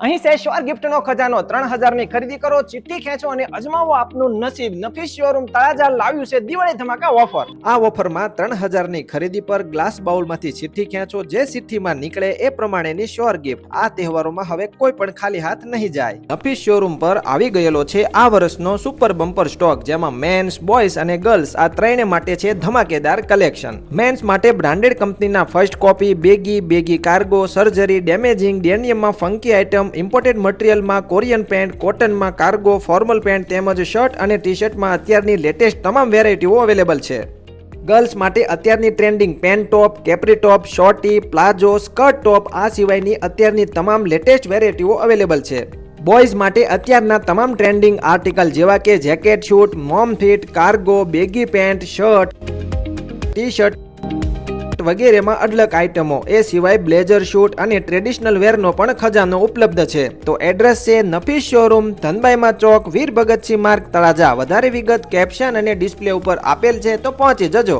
અહીં છે શ્યોર ગિફ્ટનો ખજાનો 3000 ની ખરીદી કરો, ચિઠ્ઠી ખેંચો અને અજમાવો આપનું નસીબ. નફીસ શોરૂમ તળાજા લાવ્યું છે દિવાળી ધમાકા ઓફર. આ ઓફરમાં 3000 ની ખરીદી પર ગ્લાસ બાઉલમાંથી ચિઠ્ઠી ખેંચો. જે ચિઠ્ઠીમાં નીકળે એ પ્રમાણેની શ્યોર ગિફ્ટ. આ તહેવારોમાં હવે કોઈ પણ ખાલી હાથ નહીં જાય. નફીસ શોરૂમ પર આવી ગયેલો છે આ વર્ષનો સુપર બમ્પર સ્ટોક, જેમાં મેન્સ, બોયઝ અને ગર્લ્સ આ ત્રણે માટે છે ધમાકેદાર કલેક્શન. મેન્સ માટે બ્રાન્ડેડ કંપનીના ફર્સ્ટ કોપી, બેગી કાર્ગો, સર્જરી, ડેમેજિંગ, ડેનિયમમાં ફંકી આઇટમ, ઇમ્પોર્ટેડ મટીરિયલમાં કોરિયન પેન્ટ, કોટનમાં કાર્ગો, ફોર્મલ પેન્ટ તેમજ શર્ટ અને ટી શર્ટમાં અત્યારની લેટેસ્ટ તમામ વેરાયટીઓ અવેલેબલ છે. ગર્લ્સ માટે અત્યારની trending pant top, capri top, shorty, palazzo, skirt top આ સિવાયની અત્યારની તમામ લેટેસ્ટ વેરાયટીઓ અવેલેબલ છે. બોયઝ માટે અત્યારના તમામ ટ્રેન્ડિંગ આર્ટિકલ જેવા કે jacket, shoot, mom fit, cargo, baggy pant, shirt, T shirt વગેરેમાં અઢળક આઇટમો. એ સિવાય બ્લેઝર, શૂટ અને ટ્રેડિશનલ વેરનો પણ ખજાનો ઉપલબ્ધ છે. તો એડ્રેસ છે નફીસ શોરૂમ, ધનબાઈમાં ચોક, વીર ભગતસિંહ માર્ગ, તળાજા. વધારે વિગત કેપ્શન અને ડિસ્પ્લે ઉપર આપેલ છે, તો પહોંચી જજો.